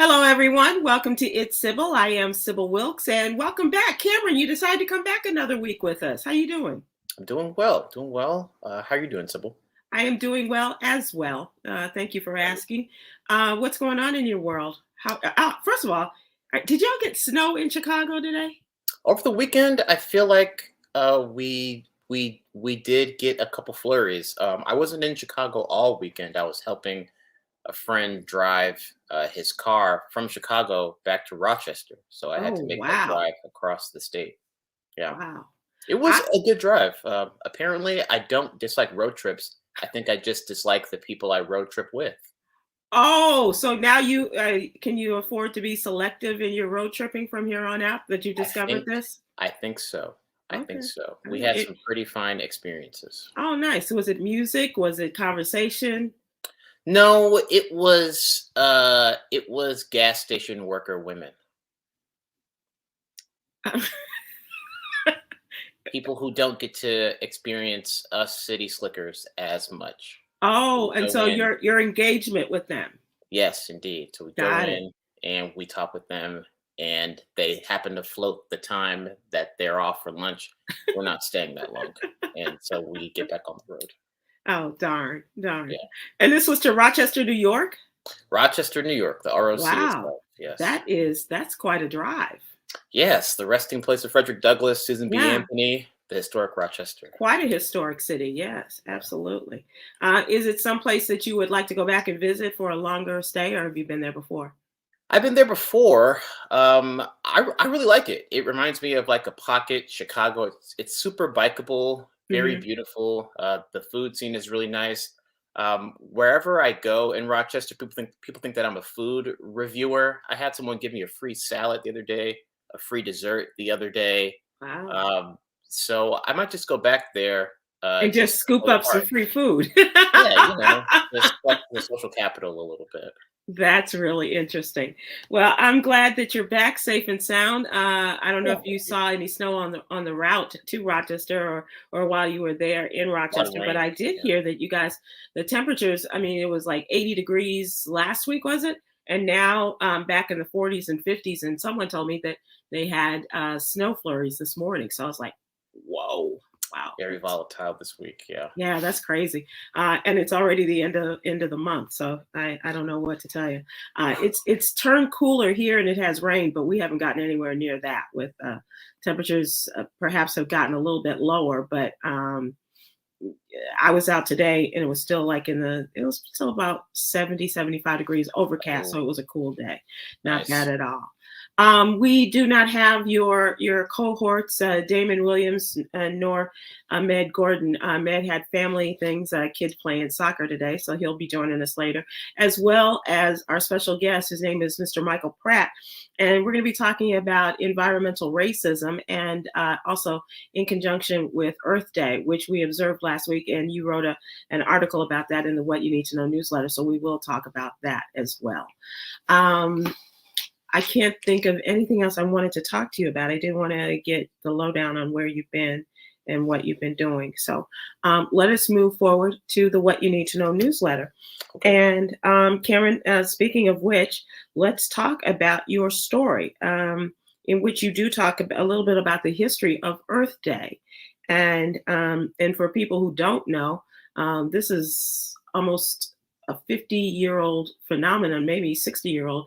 Hello, everyone. Welcome to It's Sybil. I am Sybil Wilkes, and welcome back, Cameron. You decided to come back another week with us. How you doing? I'm doing well, doing well. How are you doing, Sybil? I am doing well as well. Thank you for asking. What's going on in your world? First of all, did y'all get snow in Chicago today? Over the weekend, I feel like we did get a couple flurries. I wasn't in Chicago all weekend. I was helping a friend drive his car from Chicago back to Rochester, so I had Oh, to make that wow, drive across the state. Yeah, wow. it was I a good drive. Apparently, I don't dislike road trips. I think I just dislike the people I road trip with. Oh, so now you can you afford to be selective in your road tripping from here on out that you I discovered think this? I think so. I think Okay. so. All We right. had some pretty fine experiences. Oh, nice. Was it music? Was it conversation? No, it was gas station worker women. People who don't get to experience us city slickers as much. So Oh, we and go so in, your engagement with them. yes, indeed. So we go Got it. in and we talk with them, and they happen to float the time that they're off for lunch. We're not staying that long, and so we get back on the road. Oh, darn, darn. Yeah, And this was to Rochester, New York? Rochester, New York, the ROC Wow. itself. Yes. That's quite a drive. Yes, the resting place of Frederick Douglass, Susan B. Yeah, Anthony, the historic Rochester. quite a historic city. Yes, Yeah. absolutely. Is it someplace that you would like to go back and visit for a longer stay, or have you been there before? I've been there before. I really like it. It reminds me of like a pocket Chicago. It's super bikeable, very Hmm. beautiful. The food scene is really nice. Wherever I go in Rochester, people think that I'm a food reviewer. I had someone give me a free salad the other day, a free dessert the other day. Wow. Um, so I might just go back there And just just to scoop play the up some part. free food. Yeah, just flex the social capital a little bit. That's really interesting. Well, I'm glad that you're back safe and sound. I don't know Yeah, if you thank you. saw any snow on the route to Rochester or while you were there in A lot of Rochester, but rain. I did Yeah. hear that you guys the temperatures. I mean, it was like 80 degrees last week, was it? And now back in the 40s and 50s. And someone told me that they had snow flurries this morning. So I was like, whoa, wow. Very volatile this week. Yeah. Yeah, that's crazy. And it's already the end of the month, so I don't know what to tell you. It's turned cooler here, and it has rained, but we haven't gotten anywhere near that. With temperatures, perhaps have gotten a little bit lower, but I was out today, and it was still like it was still about 70, 75 degrees, overcast, so Oh, it was a cool day. Not bad nice. at all. We do not have your cohorts, Damon Williams nor Ahmed Gordon. Ahmed had family things, kids playing soccer today, so he'll be joining us later, as well as our special guest. His name is Mr. Michael Pratt, and we're going to be talking about environmental racism and also in conjunction with Earth Day, which we observed last week. And you wrote an article about that in the What You Need to Know newsletter, so we will talk about that as well. Um, I can't think of anything else I wanted to talk to you about. I did want to get the lowdown on where you've been and what you've been doing. So let us move forward to the What You Need to Know newsletter. Okay. And Karen, speaking of which, let's talk about your story, in which you do talk a little bit about the history of Earth Day. And for people who don't know, this is almost a 50-year-old phenomenon, maybe 60-year-old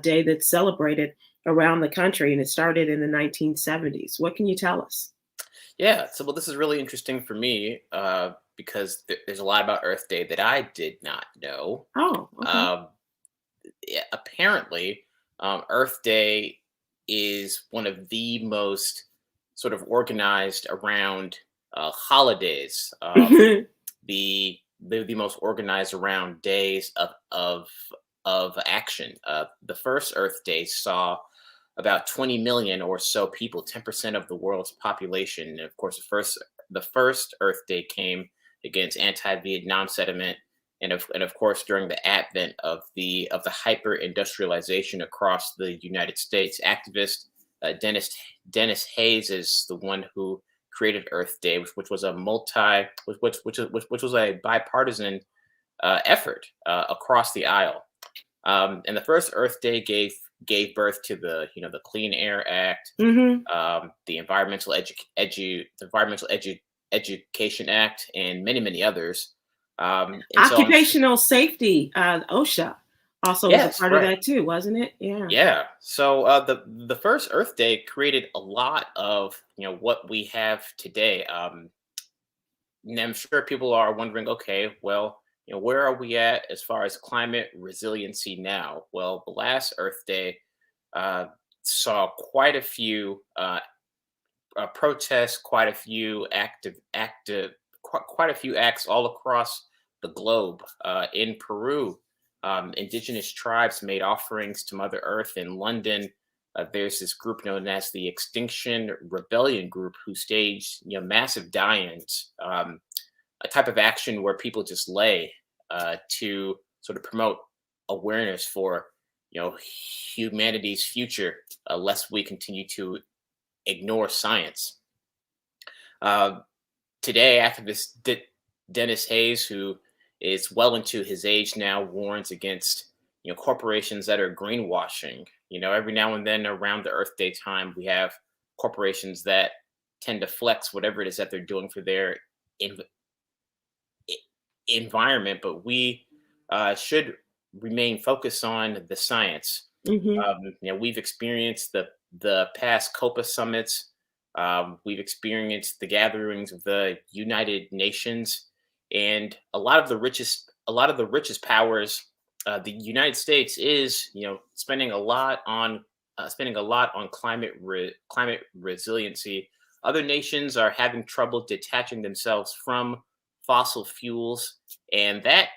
day that's celebrated around the country, and it started in the 1970s. What can you tell us? Yeah. So, well, this is really interesting for me because there's a lot about Earth Day that I did not know. Oh, okay. Um, yeah, apparently, Earth Day is one of the most sort of organized around holidays. The most organized around days of action. The first Earth Day saw about 20 million or so people, 10% of the world's population. And of course, the first Earth Day came against anti-Vietnam sentiment, and of course during the advent of the hyper industrialization across the United States. Activist Dennis Hayes is the one who created Earth Day, which was a which was a bipartisan effort across the aisle. And the first Earth Day gave birth to the Clean Air Act, Hmm. the Education Act, and many others. And so I'm Occupational safety, OSHA, also was a yes, part of right. that too, wasn't it? Yeah. Yeah. So the first Earth Day created a lot of what we have today. And I'm sure people are wondering, okay, well, where are we at as far as climate resiliency now? Well, the last Earth Day uh, saw quite a few protests, quite a few quite a few acts all across the globe. In Peru, indigenous tribes made offerings to Mother Earth. In London, there's this group known as the Extinction Rebellion Group who staged massive die-ins, a type of action where people just lay to sort of promote awareness for humanity's future, lest we continue to ignore science. Uh, Today, activist Dennis Hayes, who is well into his age now, warns against corporations that are greenwashing. Every now and then around the Earth Day time, we have corporations that tend to flex whatever it is that they're doing for their in- environment, but we should remain focused on the science. Hmm. We've experienced the past COPA summits. We've experienced the gatherings of the United Nations, and a lot of the richest powers. The United States is, spending a lot on climate resiliency. Other nations are having trouble detaching themselves from fossil fuels, and that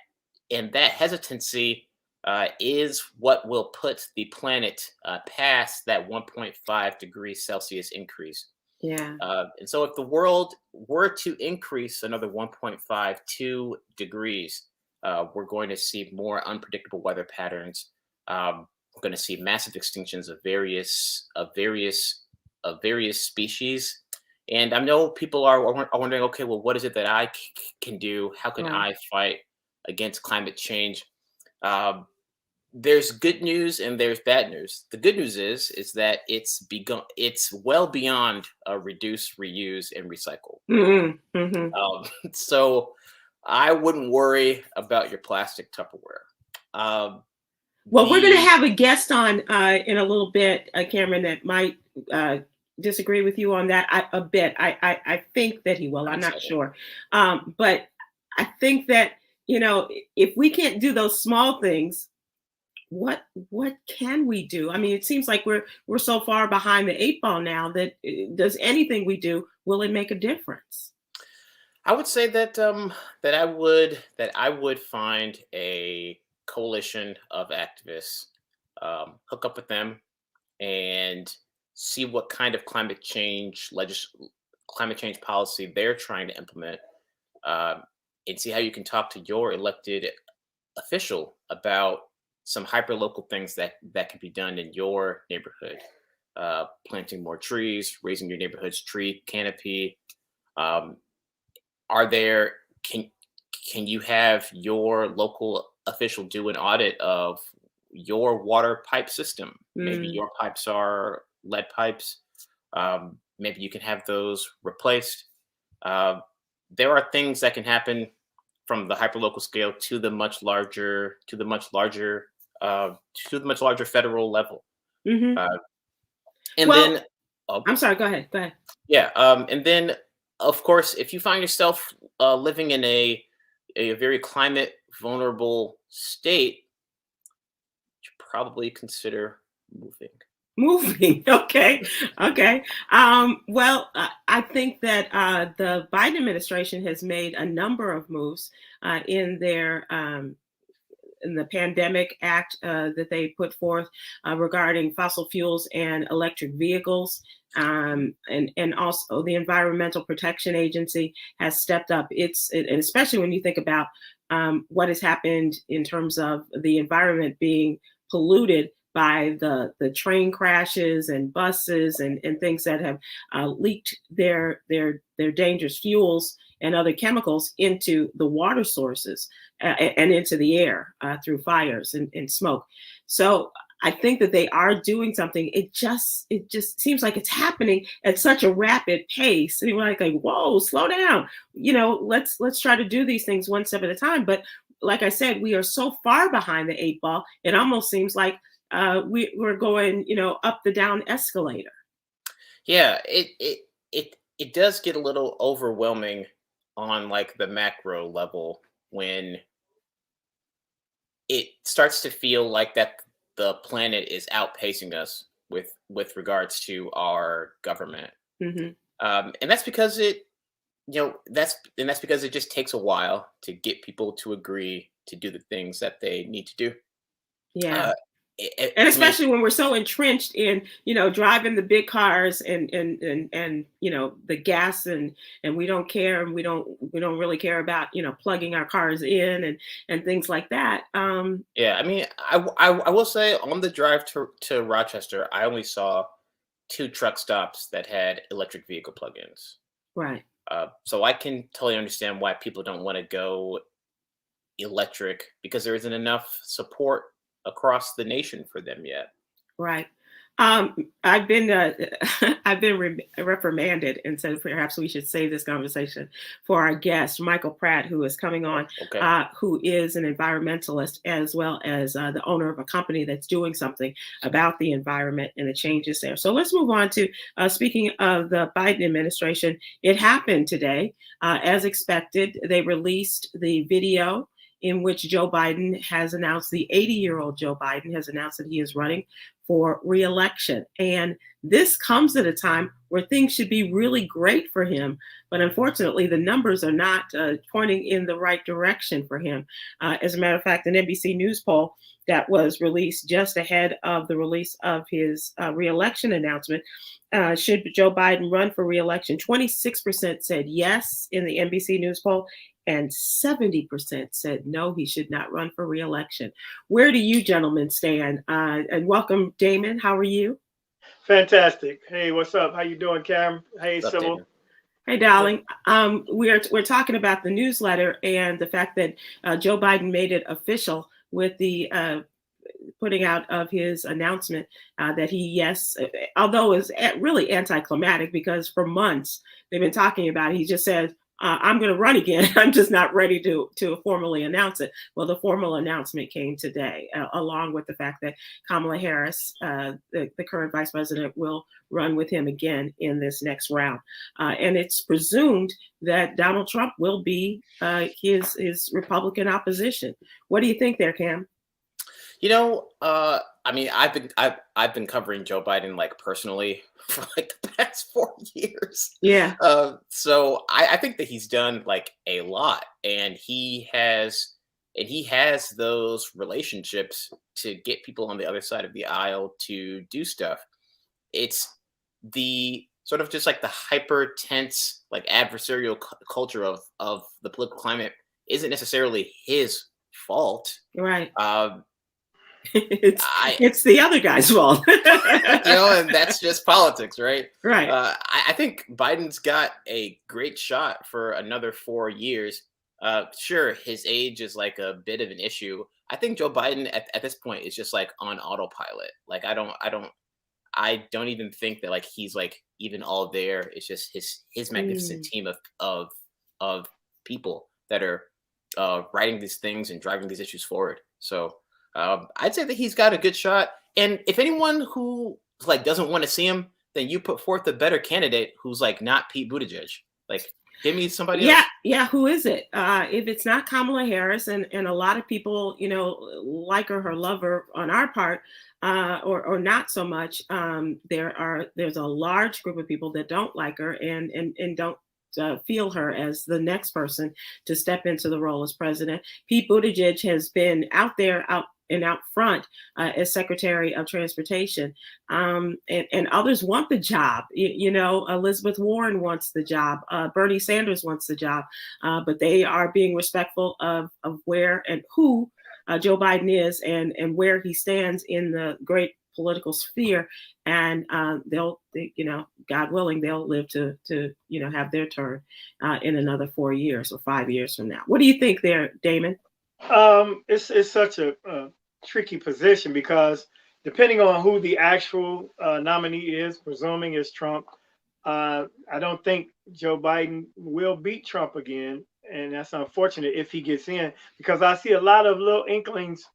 hesitancy is what will put the planet past that 1.5 degrees Celsius increase. Yeah. And so, if the world were to increase another 1.52 degrees, we're going to see more unpredictable weather patterns. We're going to see massive extinctions of various species. And I know people are wondering, okay, well, what is it that I can do? How can Right. I fight against climate change? Um, there's good news and there's bad news. The good news is that it's well beyond reduce, reuse, and recycle. Hmm. Hmm. So I wouldn't worry about your plastic Tupperware. Um, Well, we're going to the have a guest on in a little bit, Cameron, that might uh, disagree with you on that a bit. I think that he will. I'm I'm not excited. sure, but I think that if we can't do those small things, what can we do? I mean, it seems like we're so far behind the eight ball now that does anything we do, will it make a difference? I would say that I would find a coalition of activists, hook up with them, and see what kind of climate change policy they're trying to implement, um, and see how you can talk to your elected official about some hyper local things that can be done in your neighborhood. Planting more trees, raising your neighborhood's tree canopy. Um, are there can you have your local official do an audit of your water pipe system? Maybe Mm, your pipes are lead pipes. Maybe you can have those replaced. Uh, there are things that can happen from the hyperlocal scale uh, to the much larger federal level. hmm. Uh, and Well, then, oh, I'm sorry. Go ahead. Go ahead. yeah, and then of course, if you find yourself living in a very climate vulnerable state, you should probably consider moving. Moving. Okay. Okay. Well, I think that the Biden administration has made a number of moves in the Pandemic Act that they put forth regarding fossil fuels and electric vehicles. And also the Environmental Protection Agency has stepped up. And especially when you think about what has happened in terms of the environment being polluted by the train crashes and buses and things that have leaked their dangerous fuels and other chemicals into the water sources and into the air through fires and smoke. So I think that they are doing something. It just seems like it's happening at such a rapid pace. And you're like, whoa, slow down. Let's try to do these things one step at a time. But like I said, we are so far behind the eight ball. It almost seems like we're going, up the down escalator. Yeah, it does get a little overwhelming on like the macro level when it starts to feel like that the planet is outpacing us with regards to our government, Hmm. and that's because that's because it just takes a while to get people to agree to do the things that they need to do. Yeah. Uh, And I mean, especially when we're so entrenched in, driving the big cars and the gas and we don't care and we don't really care about, plugging our cars in and things like that. yeah, I mean, I will say on the drive to Rochester, I only saw two truck stops that had electric vehicle plugins. Right. So I can totally understand why people don't want to go electric because there isn't enough support across the nation for them yet. Right. I've been I've been reprimanded and said perhaps we should save this conversation for our guest Michael Pratt, who is coming on, Okay. who is an environmentalist as well as the owner of a company that's doing something about the environment and the changes there. So let's move on to speaking of the Biden administration. It happened today, as expected. They released the video in which Joe Biden has announced, the 80-year-old Joe Biden has announced that he is running for reelection. And this comes at a time where things should be really great for him. But unfortunately, the numbers are not pointing in the right direction for him. As a matter of fact, an NBC News poll that was released just ahead of the release of his reelection announcement, should Joe Biden run for reelection, 26% said yes in the NBC News poll, and 70% said no, he should not run for reelection. Where do you gentlemen stand? And welcome, Damon. How are you? Fantastic. Hey, what's up? How you doing, Cam? Hey, What's up, Sybil. Damon? Hey, darling. We're talking about the newsletter and the fact that Joe Biden made it official with the putting out of his announcement that he, yes, although it's really anticlimactic because for months they've been talking about it, he just said, I'm going to run again. I'm just not ready to formally announce it. Well, the formal announcement came today, along with the fact that Kamala Harris, the current vice president, will run with him again in this next round. And it's presumed that Donald Trump will be his Republican opposition. What do you think there, Cam? I mean, I've been covering Joe Biden like personally for like the past 4 years. Yeah. So I think that he's done like a lot, and he has those relationships to get people on the other side of the aisle to do stuff. It's the sort of just like the hyper tense, like adversarial culture of the political climate isn't necessarily his fault. Right. Um, it's the other guy's fault. and that's just politics, right? Right. I think Biden's got a great shot for another 4 years. Sure, his age is like a bit of an issue. I think Joe Biden at this point is just like on autopilot. Like I don't even think that like he's like even all there. It's just his magnificent team of people that are writing these things and driving these issues forward. So I'd say that he's got a good shot. And if anyone who like doesn't want to see him, then you put forth a better candidate who's like not Pete Buttigieg. Like, give me somebody else. Yeah. Who is it? If it's not Kamala Harris, and a lot of people, like her love her on our part, or not so much. There's a large group of people that don't like her and don't feel her as the next person to step into the role as president. Pete Buttigieg has been out front as Secretary of Transportation, and others want the job. Elizabeth Warren wants the job. Bernie Sanders wants the job, but they are being respectful of where and who Joe Biden is and where he stands in the great political sphere, and God willing, they'll live to have their turn in another 4 years or 5 years from now. What do you think there, Damon? It's such a tricky position because depending on who the actual nominee is, presuming it's Trump, I don't think Joe Biden will beat Trump again, and that's unfortunate if he gets in, because I see a lot of little inklings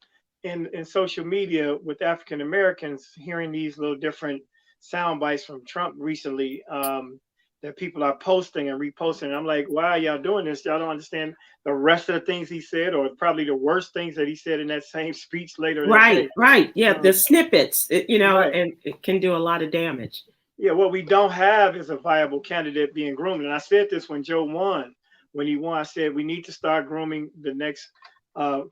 in social media with African Americans hearing these little different sound bites from Trump recently that people are posting and reposting. And I'm like, why are y'all doing this? Y'all don't understand the rest of the things he said, or probably the worst things that he said in that same speech later. Right. Yeah, the snippets, right. And it can do a lot of damage. Yeah, what we don't have is a viable candidate being groomed. And I said this when Joe won. When he won, I said we need to start grooming the next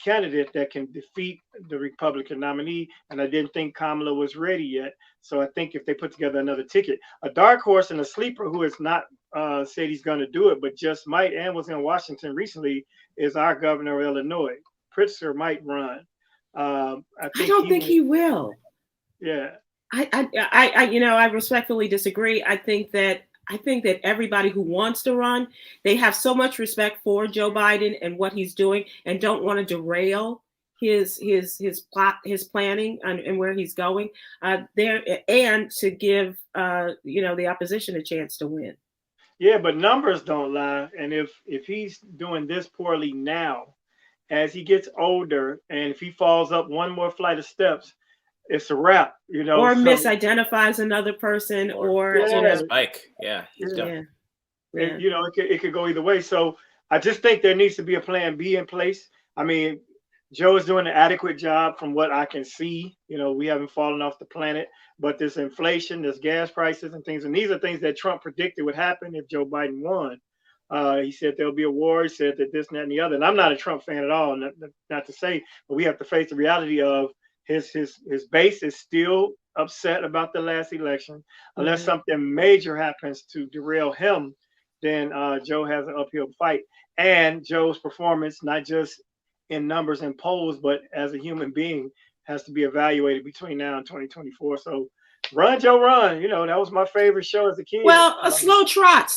candidate that can defeat the Republican nominee. And I didn't think Kamala was ready yet. So I think if they put together another ticket, a dark horse and a sleeper who has not said he's going to do it, but just might, and was in Washington recently, is our governor of Illinois. Pritzker might run. I don't think he will. Yeah. I respectfully disagree. I think that everybody who wants to run, they have so much respect for Joe Biden and what he's doing, and don't want to derail his planning and where he's going there, and to give the opposition a chance to win. Yeah, but numbers don't lie, and if he's doing this poorly now, as he gets older, and if he falls up one more flight of steps, it's a wrap, or misidentifies another person, or spike. Yeah. It could go either way. So I just think there needs to be a plan B in place. I mean, Joe is doing an adequate job from what I can see. We haven't fallen off the planet, but there's inflation, there's gas prices and things. And these are things that Trump predicted would happen if Joe Biden won. He said there'll be a war. He said that this, that, and the other. And I'm not a Trump fan at all, not to say, but we have to face the reality of his base is still upset about the last election. Unless something major happens to derail him, then Joe has an uphill fight. And Joe's performance, not just in numbers and polls, but as a human being, has to be evaluated between now and 2024. So run, Joe, run. That was my favorite show as a kid. Well, a slow trot,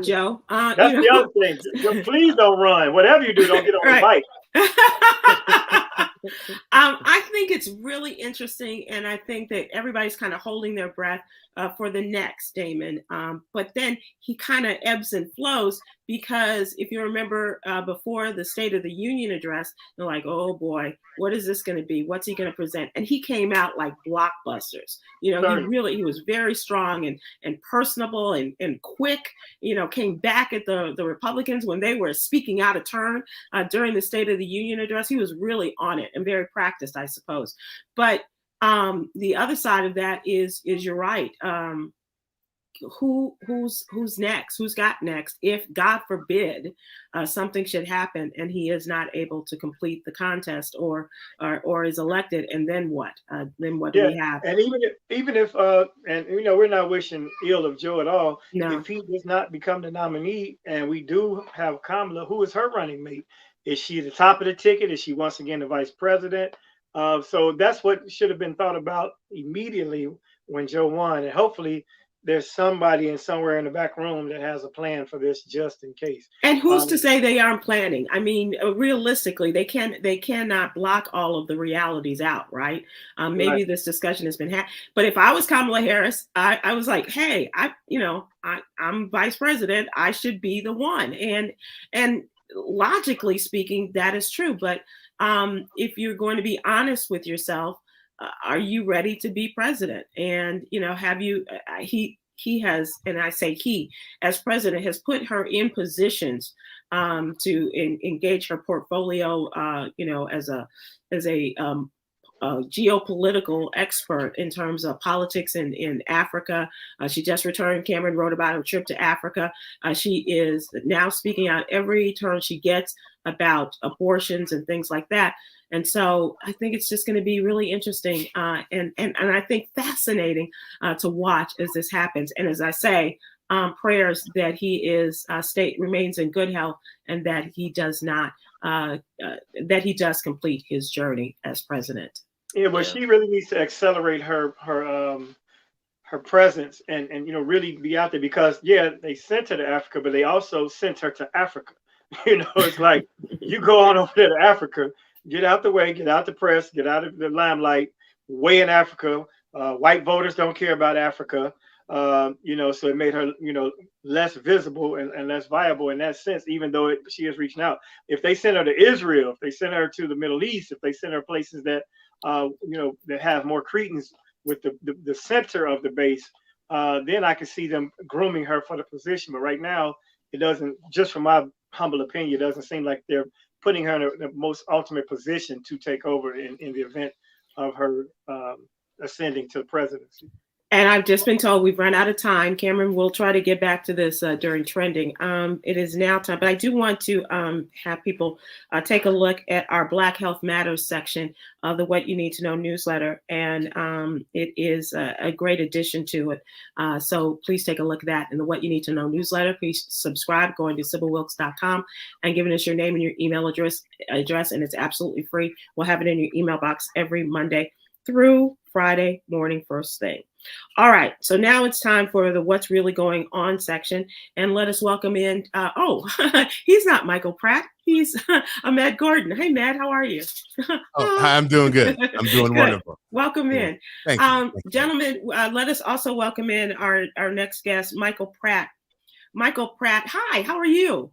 Joe. That's the other thing. So please don't run. Whatever you do, don't get on the bike. I think it's really interesting, and I think that everybody's kind of holding their breath for the next Damon. But then he kind of ebbs and flows, because if you remember before the State of the Union address, they're like, oh boy, what is this going to be? What's he going to present? And he came out like blockbusters. He was very strong and personable and quick, came back at the Republicans when they were speaking out of turn during the State of the Union address. He was really on it and very practiced, I suppose. But the other side of that is you're right. Who's next? Who's got next? If God forbid something should happen and he is not able to complete the contest or is elected, and then what? Then what do we have? And even if we're not wishing ill of Joe at all. No. If he does not become the nominee, and we do have Kamala, who is her running mate? Is she the top of the ticket? Is she once again the vice president? So that's what should have been thought about immediately when Joe won, and hopefully there's somebody somewhere in the back room that has a plan for this just in case. And who's to say they aren't planning? I mean, realistically, they cannot block all of the realities out, right? Maybe Right. This discussion has been had, but if I was Kamala Harris, I was like, hey, I'm vice president. I should be the one. And logically speaking, that is true. But if you're going to be honest with yourself, are you ready to be president? And, have you, he has, and I say he, as president, has put her in positions to engage her portfolio, as a geopolitical expert in terms of politics in Africa. She just returned. Khameron wrote about her trip to Africa. She is now speaking out every turn she gets about abortions and things like that. And so I think it's just going to be really interesting and I think fascinating to watch as this happens. And as I say, prayers that he remains in good health and that he does not that he does complete his journey as president. Yeah, but she really needs to accelerate her presence and really be out there, because they sent her to Africa, but they also sent her to Africa. It's like, you go on over there to Africa, get out the way, get out the press, get out of the limelight, way in Africa. White voters don't care about Africa. So it made her, less visible and less viable in that sense, even though she is reaching out. If they send her to Israel, if they send her to the Middle East, if they send her places that, that have more credence with the center of the base, then I can see them grooming her for the position. But right now, it doesn't, just from my humble opinion, it doesn't seem like they're putting her in the most ultimate position to take over in the event of her ascending to the presidency. And I've just been told we've run out of time. Khameron, we'll try to get back to this during trending. It is now time, but I do want to have people take a look at our Black Health Matters section of the What You Need to Know newsletter. And it is a great addition to it. So please take a look at that in the What You Need to Know newsletter. Please subscribe, going to sybilwilkes.com and giving us your name and your email address, and it's absolutely free. We'll have it in your email box every Monday through Friday morning, first thing. All right, so now it's time for the What's Really Going On section, and let us welcome in, he's not Michael Pratt, he's Ahmed Gordon. Hey, Matt, how are you? Hi, I'm doing good. I'm doing good. Wonderful. Welcome in. Thank you. Gentlemen, let us also welcome in our next guest, Michael Pratt. Michael Pratt, hi, how are you?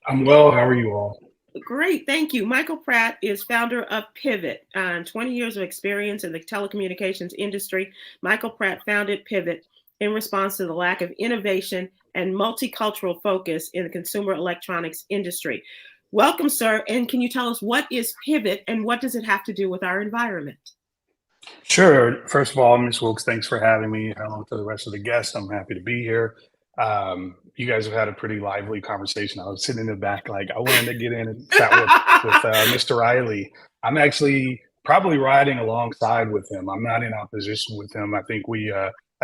I'm well, how are you all? Great, thank you. Michael Pratt is founder of Pivot. 20 years of experience in the telecommunications industry. Michael Pratt founded Pivot in response to the lack of innovation and multicultural focus in the consumer electronics industry. Welcome, sir. And can you tell us, what is Pivot and what does it have to do with our environment? Sure. First of all, Ms. Wilkes, thanks for having me. Hello to the rest of the guests. I'm happy to be here. You guys have had a pretty lively conversation. I was sitting in the back, like, I wanted to get in and chat with Mr. Riley. I'm actually probably riding alongside with him. I'm not in opposition with him. I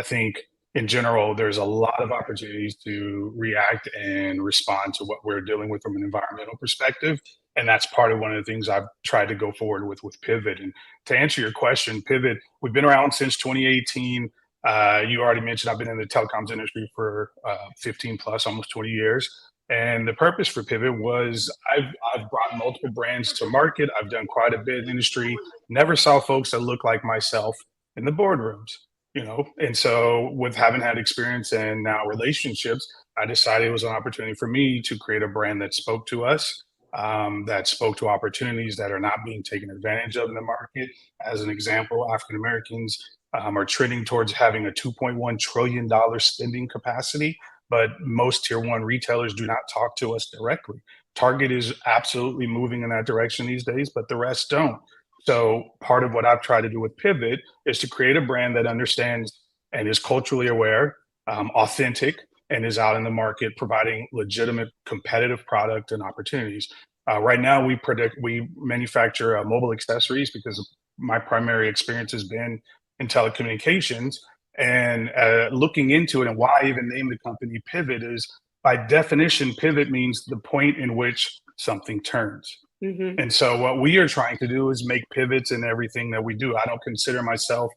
think in general, there's a lot of opportunities to react and respond to what we're dealing with from an environmental perspective. And that's part of one of the things I've tried to go forward with Pivot. And to answer your question, Pivot, we've been around since 2018. You already mentioned I've been in the telecoms industry for 15 plus, almost 20 years. And the purpose for Pivot was I've brought multiple brands to market. I've done quite a bit in the industry, never saw folks that look like myself in the boardrooms, And so with having had experience and now relationships, I decided it was an opportunity for me to create a brand that spoke to us, that spoke to opportunities that are not being taken advantage of in the market. As an example, African Americans are trending towards having a $2.1 trillion spending capacity, but most tier one retailers do not talk to us directly. Target is absolutely moving in that direction these days, but the rest don't. So part of what I've tried to do with Pivot is to create a brand that understands and is culturally aware, authentic, and is out in the market providing legitimate competitive product and opportunities. Right now, we manufacture mobile accessories because my primary experience has been in telecommunications, and looking into it and why I even name the company Pivot is, by definition, pivot means the point in which something turns. Mm-hmm. And so what we are trying to do is make pivots in everything that we do. I don't consider myself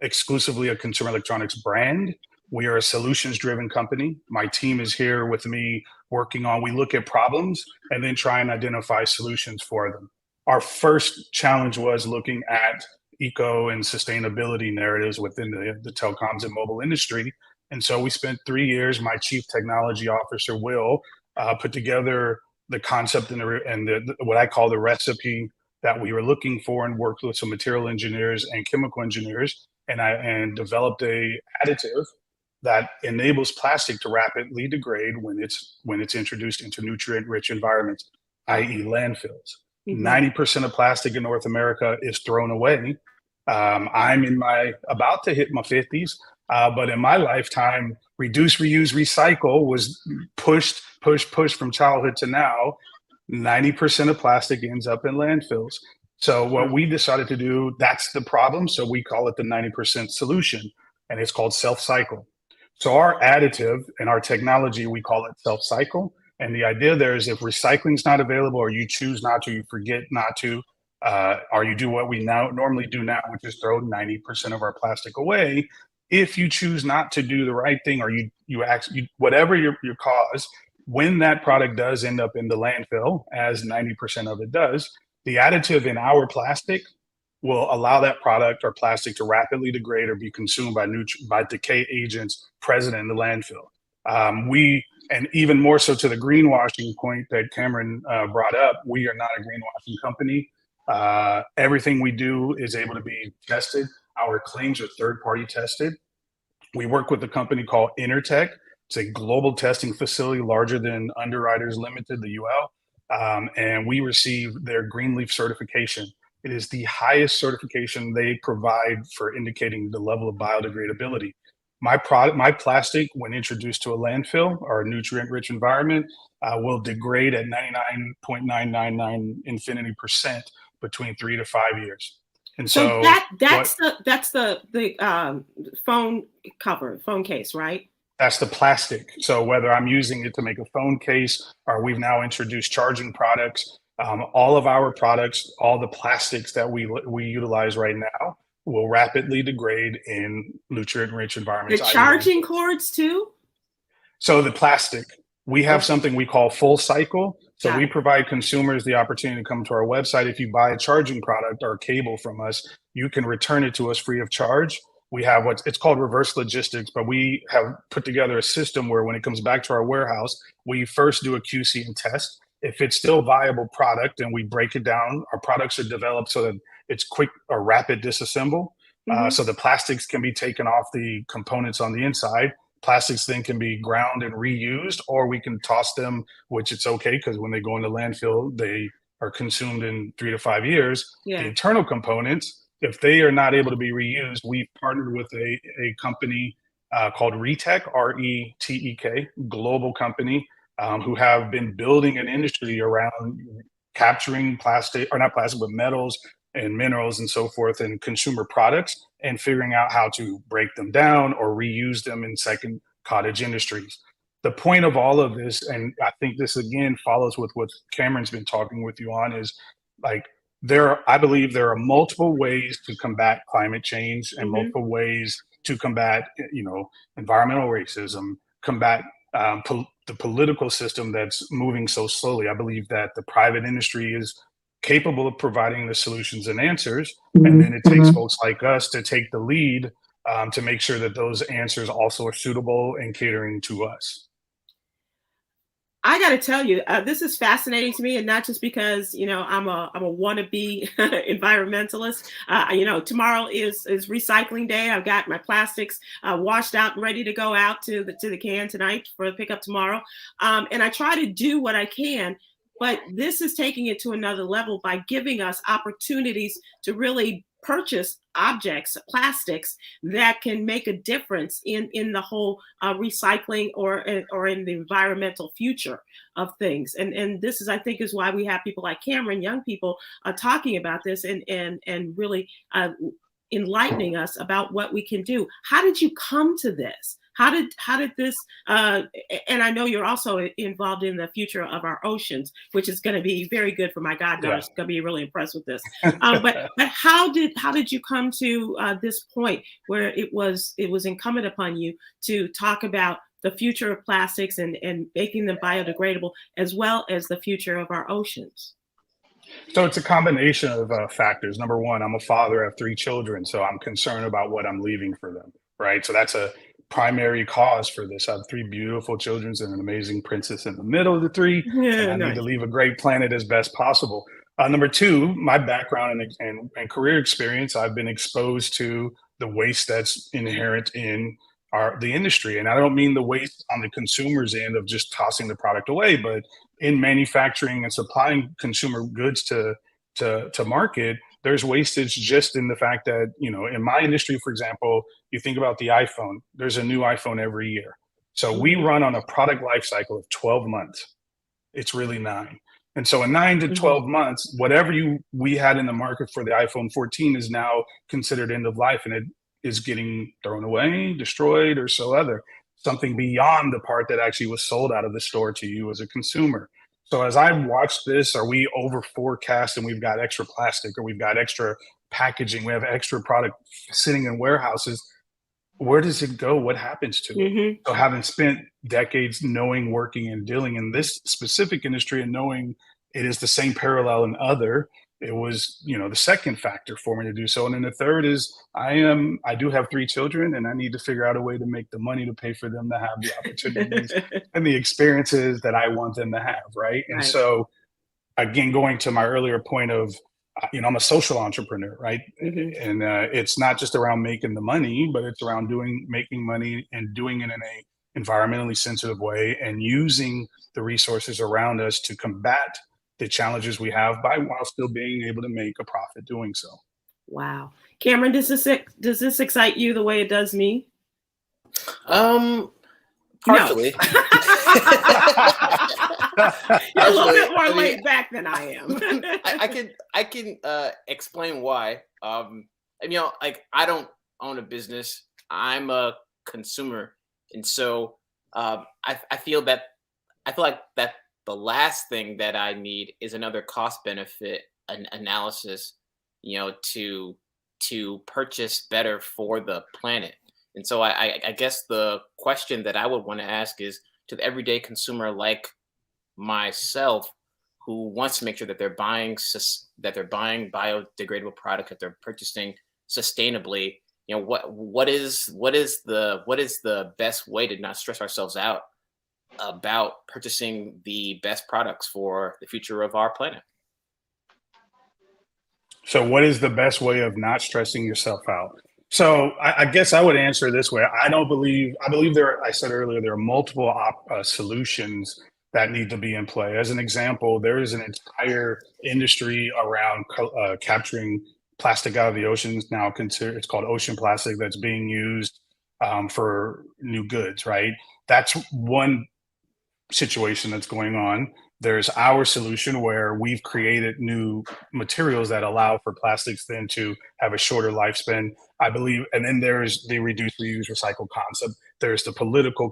exclusively a consumer electronics brand. We are a solutions-driven company. My team is here with me working on, we look at problems and then try and identify solutions for them. Our first challenge was looking at eco and sustainability narratives within the telecoms and mobile industry. And so we spent 3 years, my chief technology officer, Will, put together the concept and what I call the recipe that we were looking for, and worked with some material engineers and chemical engineers, and developed a additive that enables plastic to rapidly degrade when it's introduced into nutrient-rich environments, i.e. landfills. 90% of plastic in North America is thrown away. I'm about to hit my 50s, but in my lifetime, reduce, reuse, recycle was pushed from childhood to now. 90% of plastic ends up in landfills. So what we decided to do, that's the problem. So we call it the 90% solution, and it's called self-cycle. So our additive and our technology, we call it self-cycle. And the idea there is if recycling's not available, or you choose not to, you forget not to, or you do what we now normally do now, which is throw 90% of our plastic away. If you choose not to do the right thing, or you actually, whatever your cause, when that product does end up in the landfill, as 90% of it does, the additive in our plastic will allow that product or plastic to rapidly degrade or be consumed by decay agents present in the landfill. And even more so to the greenwashing point that Khameron brought up, we are not a greenwashing company. Everything we do is able to be tested. Our claims are third-party tested. We work with a company called Intertech. It's a global testing facility larger than Underwriters Limited, the UL, and we receive their Greenleaf certification. It is the highest certification they provide for indicating the level of biodegradability. My plastic, when introduced to a landfill or a nutrient-rich environment, will degrade at 99.999 infinity % between 3 to 5 years. And so that's the phone case, right? That's the plastic. So whether I'm using it to make a phone case, or we've now introduced charging products, all of our products, all the plastics that we utilize right now will rapidly degrade in nutrient-rich environments. The charging cords too? So the plastic, we have something we call full cycle. So we provide consumers the opportunity to come to our website. If you buy a charging product or a cable from us, you can return it to us free of charge. We have it's called reverse logistics, but we have put together a system where when it comes back to our warehouse, we first do a QC and test. If it's still viable product, and we break it down, our products are developed so that it's quick or rapid disassemble. So the plastics can be taken off the components on the inside. Plastics then can be ground and reused, or we can toss them, which it's okay because when they go into landfill, they are consumed in 3 to 5 years. The internal components, if they are not able to be reused, we've partnered with a company called Retek, R-E-T-E-K, global company, who have been building an industry around capturing plastic, or not plastic, but metals and minerals and so forth in consumer products, and figuring out how to break them down or reuse them in second cottage industries. The point of all of this, and I think this again follows with what Khameron's been talking with you on, is like, I believe there are multiple ways to combat climate change and multiple ways to combat, environmental racism, combat the political system that's moving so slowly. I believe that the private industry is capable of providing the solutions and answers, and then it takes folks like us to take the lead to make sure that those answers also are suitable and catering to us. I got to tell you, this is fascinating to me, and not just because I'm a wannabe environmentalist. Tomorrow is recycling day. I've got my plastics washed out and ready to go out to the can tonight for the pickup tomorrow, and I try to do what I can. But this is taking it to another level by giving us opportunities to really purchase objects, plastics that can make a difference in the whole recycling or in the environmental future of things. And this is, I think, is why we have people like Khameron, young people, talking about this and really enlightening us about what we can do. How did you come to this? How did this, and I know you're also involved in the future of our oceans, which is going to be very good for my goddaughter. She's going to be really impressed with this. But how did you come to this point where it was incumbent upon you to talk about the future of plastics and making them biodegradable, as well as the future of our oceans? So it's a combination of factors. Number one, I'm a father of 3 children, so I'm concerned about what I'm leaving for them, right? So that's a primary cause for this. I have 3 beautiful children and an amazing princess in the middle of the 3. And I need to leave a great planet as best possible. Number 2, my background and career experience, I've been exposed to the waste that's inherent in the industry. And I don't mean the waste on the consumer's end of just tossing the product away, but in manufacturing and supplying consumer goods to market, there's wastage just in the fact that, in my industry, for example, you think about the iPhone, there's a new iPhone every year. So we run on a product life cycle of 12 months. It's really 9. And so in 9 to 12 months, whatever we had in the market for the iPhone 14 is now considered end of life, and it is getting thrown away, destroyed, or so other. something beyond the part that actually was sold out of the store to you as a consumer. So as I watch this, are we over forecast and we've got extra plastic or we've got extra packaging, we have extra product sitting in warehouses? Where does it go? What happens to it? So having spent decades knowing, working, and dealing in this specific industry and knowing it is the same parallel in other, it was, the second factor for me to do so. And then the third is I do have 3 children, and I need to figure out a way to make the money to pay for them to have the opportunities and the experiences that I want them to have. Right. And so again, going to my earlier point of, I'm a social entrepreneur, right? And it's not just around making the money, but it's around making money and doing it in a environmentally sensitive way and using the resources around us to combat the challenges we have while still being able to make a profit doing so. Wow. Khameron, does this excite you the way it does me? Partially. You're a little bit more laid back than I am. I can explain why. I don't own a business. I'm a consumer, and so I feel like that the last thing that I need is another cost benefit analysis, to purchase better for the planet. And so I guess the question that I would want to ask is, to the everyday consumer like myself, who wants to make sure that they're buying biodegradable product, that they're purchasing sustainably, what is the best way to not stress ourselves out about purchasing the best products for the future of our planet? So what is the best way of not stressing yourself out? So I guess I would answer this way. I believe I said earlier, there are multiple solutions that need to be in play. As an example, there is an entire industry around capturing plastic out of the oceans now. It's called ocean plastic, that's being used for new goods, right? That's one situation that's going on. There's our solution where we've created new materials that allow for plastics then to have a shorter lifespan, I believe. And then there's the reduce, reuse, recycle concept. There's the political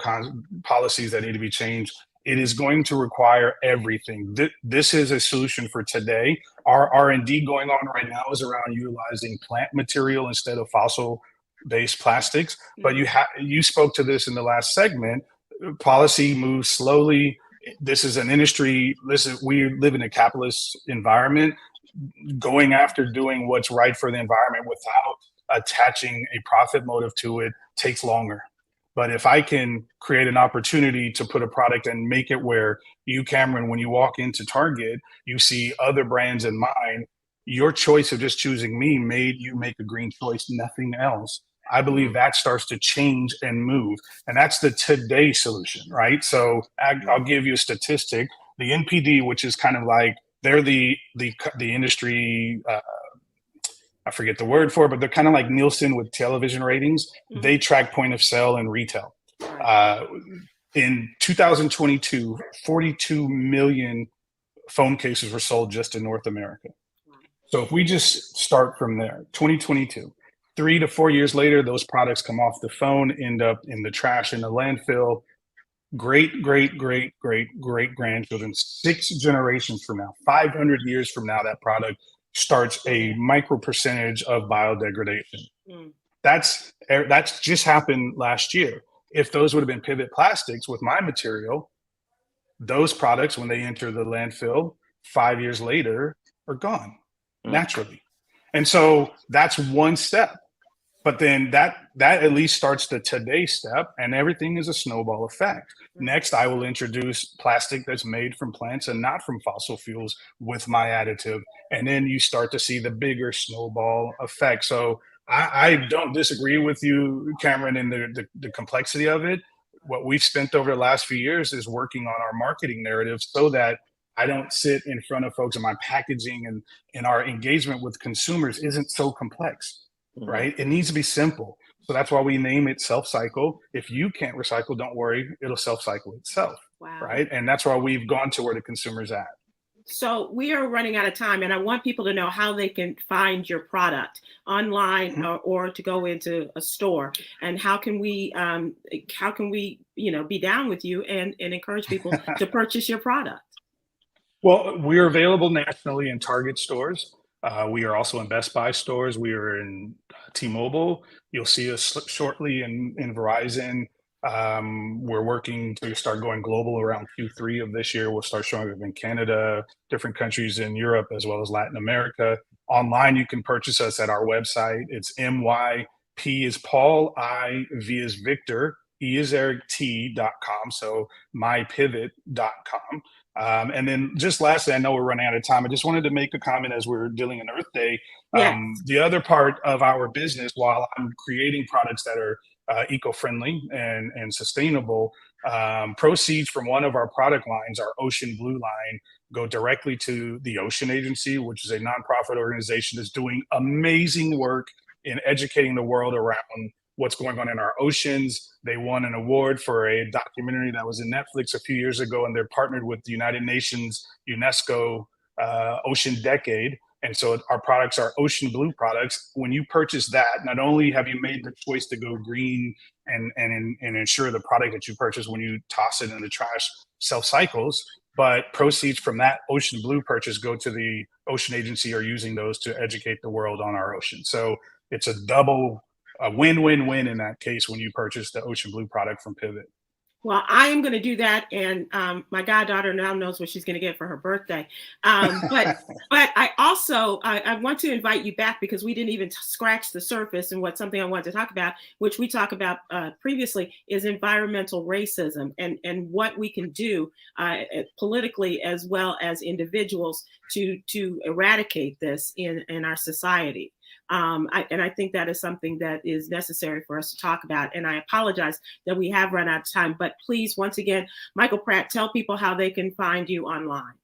policies that need to be changed. It is going to require everything. This is a solution for today. Our R&D going on right now is around utilizing plant material instead of fossil-based plastics. But you spoke to this in the last segment. Policy moves slowly. This is an industry. We live in a capitalist environment. Going after doing what's right for the environment without attaching a profit motive to it takes longer. But if I can create an opportunity to put a product and make it where you, Khameron, when you walk into Target, you see other brands in mine, your choice of just choosing me made you make a green choice, nothing else. I believe that starts to change and move. And that's the today solution, right? So I'll give you a statistic. The NPD, which is kind of like, they're the industry, I forget the word for it, but they're kind of like Nielsen with television ratings. They track point of sale and retail. In 2022, 42 million phone cases were sold just in North America. So if we just start from there, 2022, 3 to 4 years later, those products come off the phone, end up in the trash, in the landfill. Great grandchildren, 6 generations from now, 500 years from now, that product starts a micro percentage of biodegradation. That's just happened last year. If those would have been pivot plastics with my material, those products, when they enter the landfill 5 years later, are gone naturally. And so that's one step. But then that at least starts the today step, and everything is a snowball effect. Next, I will introduce plastic that's made from plants and not from fossil fuels with my additive. And then you start to see the bigger snowball effect. So I don't disagree with you, Khameron, in the complexity of it. What we've spent over the last few years is working on our marketing narrative so that I don't sit in front of folks, and my packaging and our engagement with consumers isn't so complex. Right? It needs to be simple. So that's why we name it self-cycle. If you can't recycle, don't worry, it'll self-cycle itself. Wow. Right? And that's why we've gone to where the consumer's at. So we are running out of time, and I want people to know how they can find your product online or to go into a store. And how can we be down with you and encourage people to purchase your product? Well, we're available nationally in Target stores. We are also in Best Buy stores. We are in T-Mobile. You'll see us shortly in Verizon. We're working to start going global around Q3 of this year. We'll start showing up in Canada, different countries in Europe, as well as Latin America. Online, you can purchase us at our website. It's MYP is Paul, I, V is Victor, E is Eric, T.com. So mypivot.com. And then just lastly, I know we're running out of time. I just wanted to make a comment as we're dealing in Earth Day. Yes. The other part of our business, while I'm creating products that are eco-friendly and sustainable, proceeds from one of our product lines, our Ocean Blue line, go directly to the Ocean Agency, which is a nonprofit organization that's doing amazing work in educating the world around what's going on in our oceans. They won an award for a documentary that was in Netflix a few years ago, and they're partnered with the United Nations UNESCO Ocean Decade. And so our products are Ocean Blue products. When you purchase that, not only have you made the choice to go green and ensure the product that you purchase when you toss it in the trash self-cycles, but proceeds from that Ocean Blue purchase go to the Ocean Agency, or using those to educate the world on our ocean. So it's a win-win-win in that case when you purchase the Ocean Blue product from Pivot. Well, I am going to do that, and my goddaughter now knows what she's going to get for her birthday. But I also I want to invite you back, because we didn't even scratch the surface, and something I wanted to talk about, which we talked about previously, is environmental racism and what we can do politically as well as individuals to eradicate this in our society. I think that is something that is necessary for us to talk about. And I apologize that we have run out of time, but please, once again, Michael Pratt, tell people how they can find you online.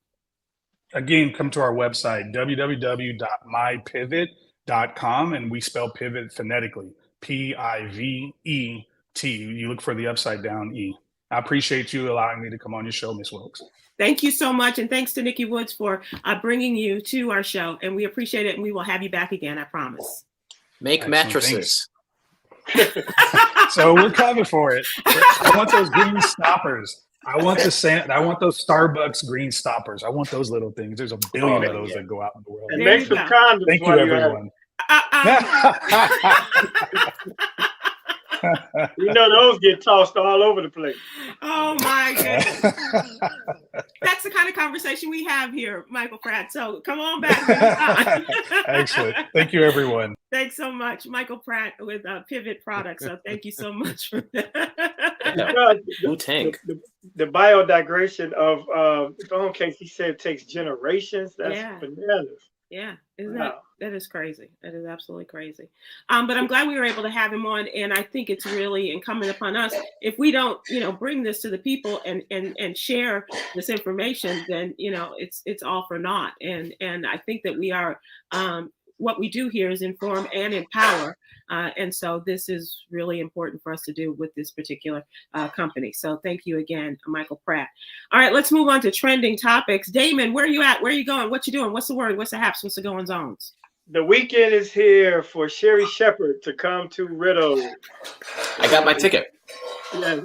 Again, come to our website, www.mypivot.com, and we spell pivot phonetically, Pivet. You look for the upside down E. I appreciate you allowing me to come on your show, Ms. Wilkes. Thank you so much. And thanks to Nikki Woods for bringing you to our show. And we appreciate it. And we will have you back again, I promise. Make mattresses. So we're coming for it. I want those green stoppers. I want those Starbucks green stoppers. I want those little things. There's a billion of those that go out in the world. And make some condoms. Thank you, everyone. You know, those get tossed all over the place. Oh my goodness. That's the kind of conversation we have here, Michael Pratt. So come on back. Excellent. Thank you, everyone. Thanks so much, Michael Pratt with Pivot Products. So thank you so much for that. The biodegradation of phone case, he said, takes generations. That's bananas. Yeah, isn't that is crazy. That is absolutely crazy. But I'm glad we were able to have him on, and I think it's really incumbent upon us. If we don't, bring this to the people and share this information, then it's all for naught. And I think that we are what we do here is inform and empower. And so this is really important for us to do with this particular company. So thank you again, Michael Pratt. All right, let's move on to trending topics. Damon, where are you at? Where are you going? What you doing? What's the word? What's the haps? What's the goings ons? The weekend is here for Sherry Shepherd to come to Rideau. I got my ticket. Yeah,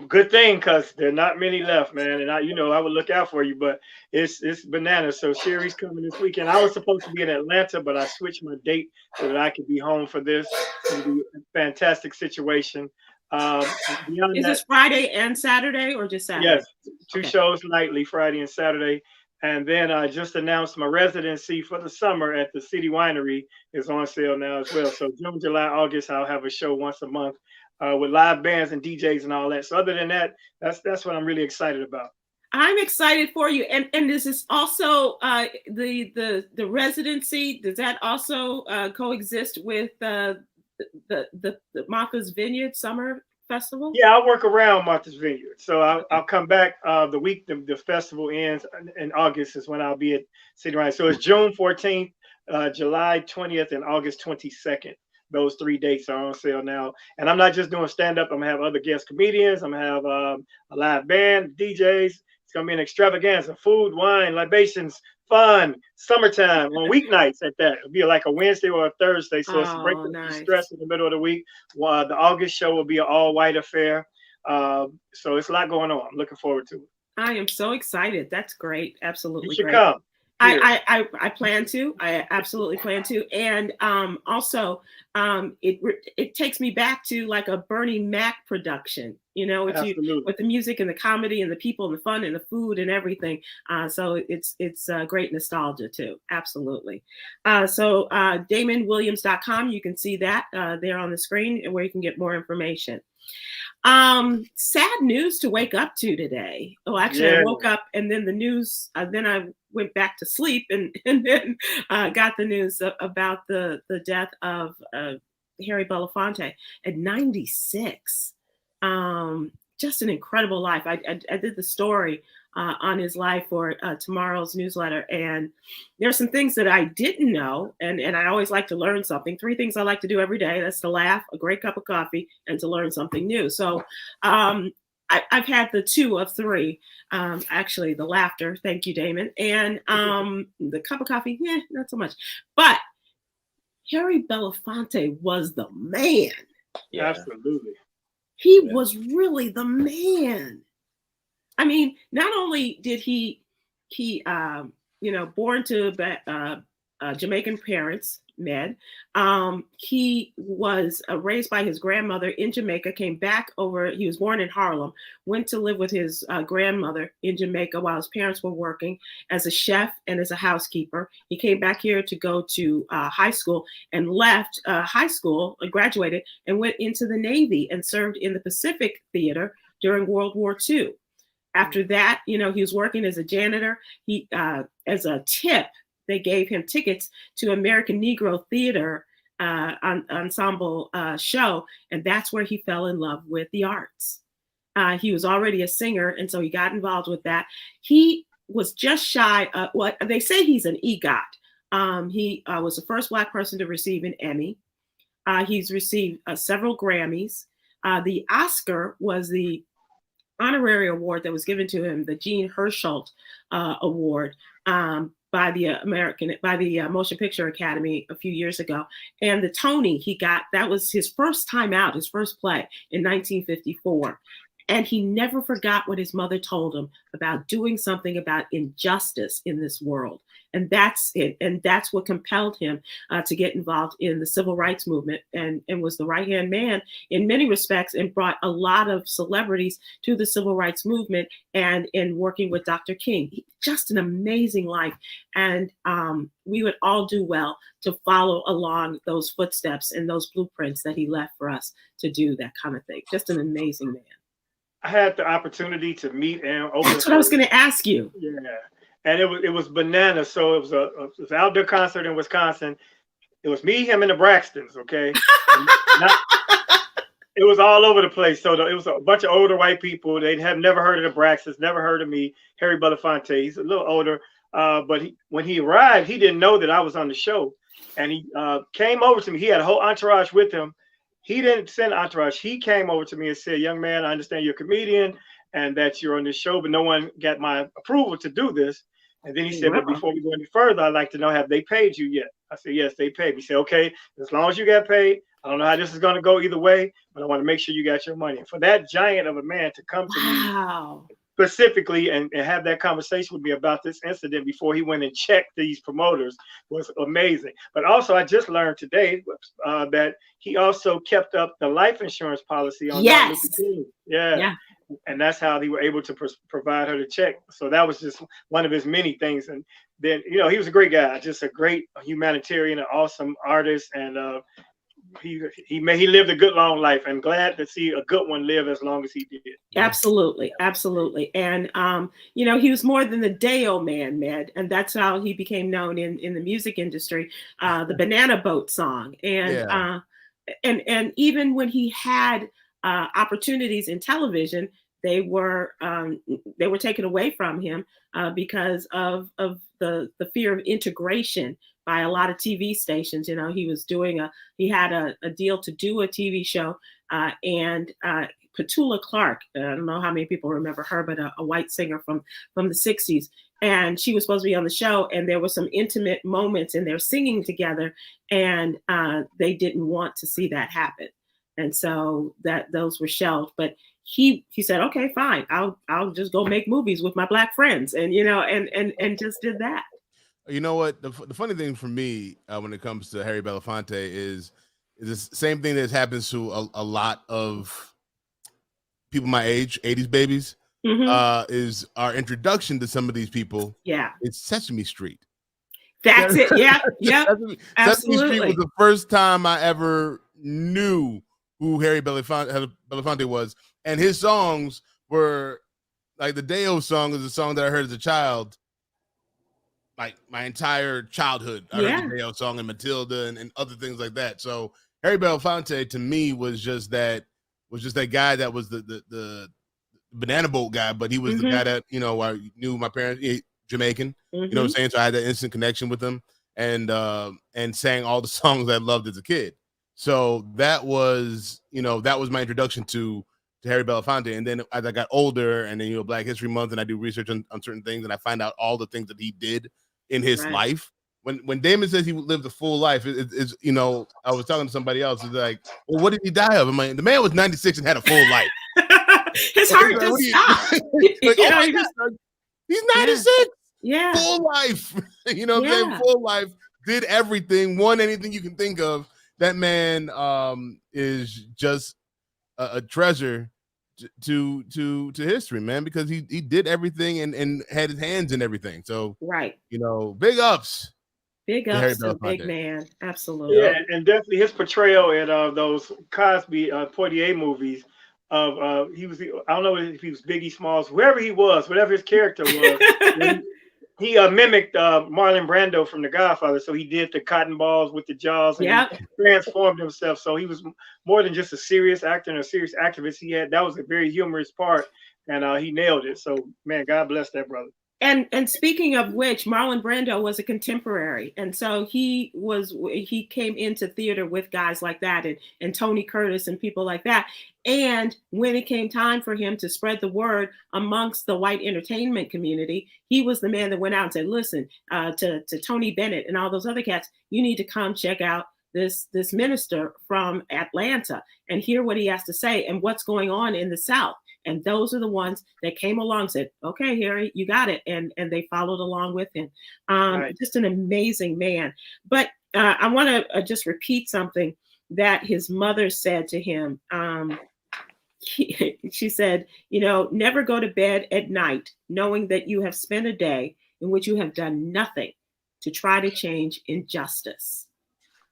good thing, because there are not many left, man. And I would look out for you, but it's bananas. So Sherry's coming this weekend. I was supposed to be in Atlanta, but I switched my date so that I could be home for this. It'll be a fantastic situation. Is this Friday and Saturday, or just Saturday? Yes, two shows nightly, Friday and Saturday. And then I just announced my residency for the summer at the City Winery is on sale now as well. So June, July, August, I'll have a show once a month with live bands and DJs and all that. So other than that, that's what I'm really excited about. I'm excited for you. And this is also the residency. Does that also coexist with the Martha's Vineyard Summer Festival? Yeah, I'll work around Martha's Vineyard. So I'll come back the week the festival ends in August is when I'll be at City Winery. So it's June 14th, July 20th, and August 22nd. Those 3 dates are on sale now. And I'm not just doing stand-up. I'm going to have other guest comedians. I'm going to have a live band, DJs. It's gonna be an extravaganza: food, wine, libations, fun, summertime on weeknights at that. It'll be like a Wednesday or a Thursday, so it's a break Oh, up the nice. stress in the middle of the week. The August show will be an all-white affair. So it's a lot going on. I'm looking forward to it. I am so excited. That's great. You Absolutely should great. come. Here. I plan to. I absolutely plan to. And also, it takes me back to like a Bernie Mac production. You know, with the music and the comedy and the people and the fun and the food and everything. So it's great nostalgia too. Absolutely. So DamonWilliams.com. You can see that there on the screen where you can get more information. Sad news to wake up to today. Oh, actually, I woke up and then the news. Then I went back to sleep and then got the news about the death of Harry Belafonte at 96. Just an incredible life. I did the story on his life for tomorrow's newsletter, and there's some things that I didn't know, and I always like to learn something. 3 things I like to do every day: that's to laugh, a great cup of coffee, and to learn something new. So I've had the 2 of 3. Actually, the laughter, thank you, Damon, and the cup of coffee, not so much. But Harry Belafonte was the man. Yeah. Absolutely. He was really the man. I mean, not only did he born to Jamaican parents, Med. He was raised by his grandmother in Jamaica, came back over. He was born in Harlem, went to live with his grandmother in Jamaica while his parents were working as a chef and as a housekeeper. He came back here to go to high school and left high school, graduated, and went into the Navy and served in the Pacific Theater during World War II. After that, he was working as a janitor. He, as a tip, they gave him tickets to American Negro Theater ensemble show, and that's where he fell in love with the arts. He was already a singer, and so he got involved with that. He was just shy of what they say he's an EGOT. He was the first Black person to receive an Emmy. He's received several Grammys. The Oscar was the honorary award that was given to him, the Jean Hersholt Award, by the Motion Picture Academy a few years ago. And the Tony he got, that was his first time out, his first play in 1954. And he never forgot what his mother told him about doing something about injustice in this world. And that's it. And that's what compelled him to get involved in the civil rights movement, and was the right-hand man in many respects, and brought a lot of celebrities to the civil rights movement, and in working with Dr. King. Just an amazing life. And we would all do well to follow along those footsteps and those blueprints that he left for us to do that kind of thing. Just an amazing man. I had the opportunity to meet and open. That's what I was going to ask you. Yeah, and it was bananas. So it was an outdoor concert in Wisconsin. It was me, him, and the Braxtons. Okay, it was all over the place. So it was a bunch of older white people. They have never heard of the Braxtons, never heard of me, Harry Belafonte. He's a little older, but when he arrived, he didn't know that I was on the show, and he came over to me. He had a whole entourage with him. He didn't send entourage. He came over to me and said, "Young man, I understand you're a comedian and that you're on this show, but no one got my approval to do this." And then he said, "But before we go any further, I'd like to know, have they paid you yet?" I said, "Yes, they paid me." He said, "Okay, as long as you got paid, I don't know how this is going to go either way, but I want to make sure you got your money." And for that giant of a man to come to me specifically and have that conversation with me about this incident before he went and checked these promoters was amazing. But also, I just learned today that he also kept up the life insurance policy on Martin Luther King. Yeah. And that's how they were able to provide her the check. So that was just one of his many things. And then, he was a great guy, just a great humanitarian, an awesome artist, and he lived a good long life, and glad to see a good one live as long as he did. Absolutely. And he was more than the Day-O man, Med, and that's how he became known in the music industry. The Banana Boat song, and even when he had opportunities in television, they were taken away from him because of the fear of integration by a lot of TV stations. You know, he had a deal to do a TV show, and Petula Clark, I don't know how many people remember her, but a white singer from the 60s. And she was supposed to be on the show, and there were some intimate moments and they're singing together, and they didn't want to see that happen. And so those were shelved. But he said, okay, fine, I'll just go make movies with my Black friends, and and just did that. You know what? The funny thing for me when it comes to Harry Belafonte is the same thing that happens to a lot of people my age, 80s babies, is our introduction to some of these people. Yeah. It's Sesame Street. That's it. Yeah. Yeah. Sesame Street was the first time I ever knew who Harry Belafonte was. And his songs were like the Deo song is a song that I heard as a child. Like my entire childhood, I heard the Deo song and Matilda and other things like that. So Harry Belafonte to me was just that guy that was the banana boat guy, but he was the guy that, you know, I knew my parents, Jamaican, you know what I'm saying? So I had that instant connection with him and sang all the songs I loved as a kid. So that was my introduction to Harry Belafonte. And then as I got older and then, you know, Black History Month and I do research on certain things and I find out all the things that he did in his life. When Damon says he lived a full life, it's you know, I was talking to somebody else, it's like, well, what did he die of? I'm like, the man was 96 and had a full life. His heart just stopped. Like, he's 96. Yeah. Full life. You know what I'm saying? Full life. Did everything, won anything you can think of. That man is just a treasure to history, man, because he did everything and had his hands in everything. So you know, big ups to big man. Absolutely. Yeah, and definitely his portrayal in those Cosby Poitier movies of I don't know if he was Biggie Smalls, whoever he was, whatever his character was. He mimicked Marlon Brando from The Godfather, so he did the cotton balls with the jaws and he transformed himself. So he was more than just a serious actor and a serious activist. That was a very humorous part, and he nailed it. So, man, God bless that brother. And speaking of which, Marlon Brando was a contemporary, and so he came into theater with guys like that and Tony Curtis and people like that. And when it came time for him to spread the word amongst the white entertainment community, he was the man that went out and said, listen, to Tony Bennett and all those other cats, you need to come check out this minister from Atlanta and hear what he has to say and what's going on in the South. And those are the ones that came along and said, okay, Harry, you got it. And they followed along with him. Just an amazing man. But I want to just repeat something that his mother said to him. She said, you know, never go to bed at night knowing that you have spent a day in which you have done nothing to try to change injustice.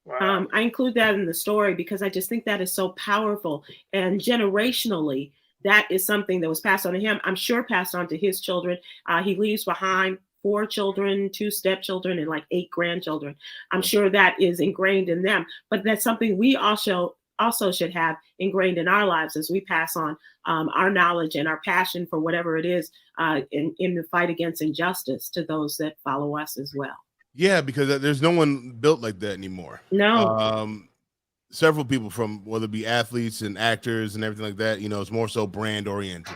Wow. I include that in the story because I just think that is so powerful. And generationally, that is something that was passed on to him. I'm sure passed on to his children. He leaves behind 4 children, 2 stepchildren, and like 8 grandchildren. I'm sure that is ingrained in them. But that's something we also should have ingrained in our lives as we pass on our knowledge and our passion for whatever it is in the fight against injustice to those that follow us as well. Yeah, because there's no one built like that anymore. No. Several people from whether it be athletes and actors and everything like that, you know, it's more so brand oriented.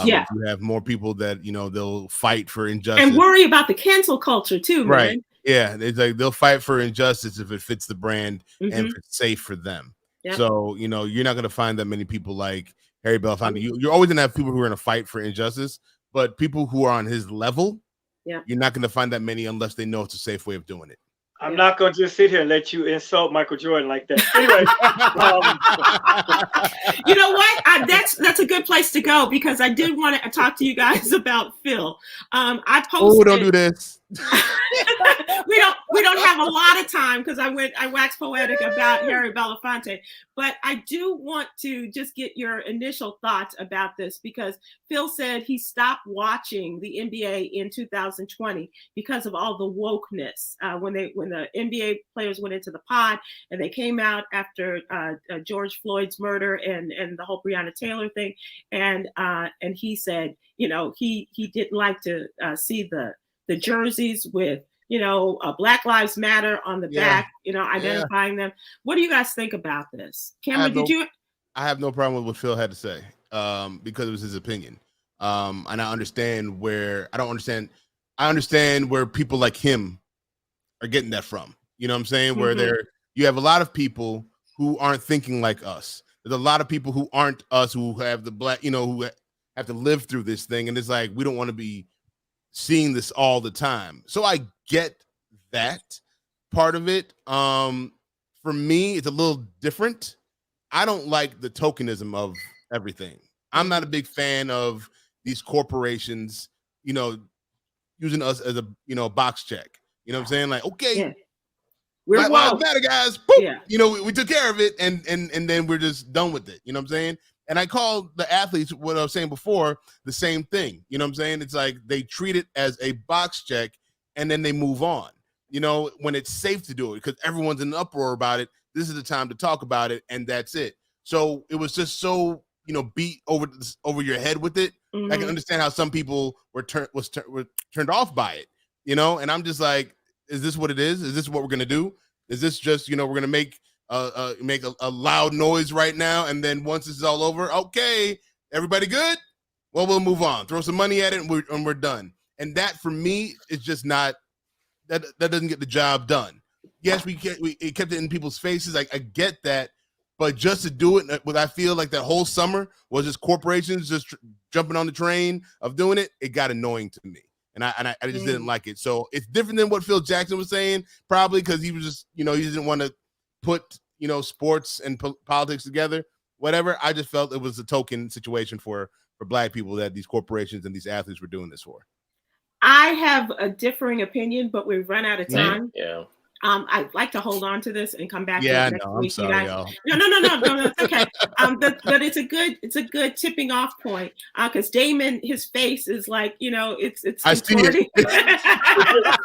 You have more people that, you know, they'll fight for injustice and worry about the cancel culture too, man. Right. Yeah. It's like they'll fight for injustice if it fits the brand and if it's safe for them. Yep. So, you know, you're not going to find that many people like Harry Belafonte. You're always going to have people who are going to fight for injustice, but people who are on his level, you're not going to find that many unless they know it's a safe way of doing it. I'm not going to just sit here and let you insult Michael Jordan like that. Anyway, you know what? That's a good place to go because I did want to talk to you guys about Phil. I posted. Oh, don't do this. we don't have a lot of time because I waxed poetic about Harry Belafonte, but I do want to just get your initial thoughts about this, because Phil said he stopped watching the NBA in 2020 because of all the wokeness. When the NBA players went into the pod and they came out after George Floyd's murder and the whole Breonna Taylor thing, and he said, he didn't like to see the jerseys with, Black Lives Matter on the back, identifying them. What do you guys think about this? Khameron, I have no problem with what Phil had to say, because it was his opinion. And I understand I understand where people like him are getting that from. You know what I'm saying? Mm-hmm. Where you have a lot of people who aren't thinking like us. There's a lot of people who aren't us, who have the black, who have to live through this thing. And it's like, we don't want to be seeing this all the time. So I get that part of it. For me, it's a little different. I don't like the tokenism of everything. I'm not a big fan of these corporations, using us as a box check. You know what I'm saying? Like, okay, yeah. We're Black Lives Matter, guys. Boop. Yeah. We took care of it, and then we're just done with it. You know what I'm saying? And I call the athletes, what I was saying before, the same thing. You know what I'm saying? It's like they treat it as a box check, and then they move on. When it's safe to do it, because everyone's in an uproar about it. This is the time to talk about it, and that's it. So it was just so, beat over your head with it. Mm-hmm. I can understand how some people were turned off by it. And I'm just like, is this what it is? Is this what we're gonna do? Is this just, we're gonna make a loud noise right now, and then once this is all over, okay, everybody good? Well, we'll move on. Throw some money at it, and we're done. And that, for me, is just not that doesn't get the job done. Yes, it kept it in people's faces. I get that, but just to do it, I feel like that whole summer was just corporations just jumping on the train of doing it. It got annoying to me. And I just didn't like it. So it's different than what Phil Jackson was saying, probably because he was just, he didn't want to put, sports and politics together, whatever. I just felt it was a token situation for Black people that these corporations and these athletes were doing this for. I have a differing opinion, but we've run out of time. Yeah. I'd like to hold on to this and come back. Yeah, to it next I'm week, sorry, you guys. y'all. No, that's okay. But it's a good tipping off point, because Damon, his face is like, it's I see it.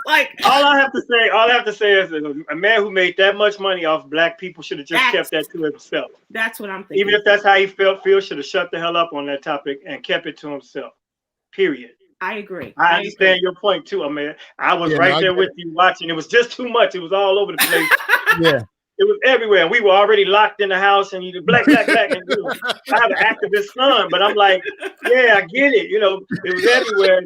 Like, all I have to say is that a man who made that much money off Black people should have just kept that to himself. That's what I'm thinking. Even if that's how he felt, Phil should have shut the hell up on that topic and kept it to himself. Period. I agree. I understand your point too, man. I was right there with you watching. It was just too much. It was all over the place. Yeah. It was everywhere. We were already locked in the house, and you black. And, I have an activist son, but I'm like, yeah, I get it. It was everywhere.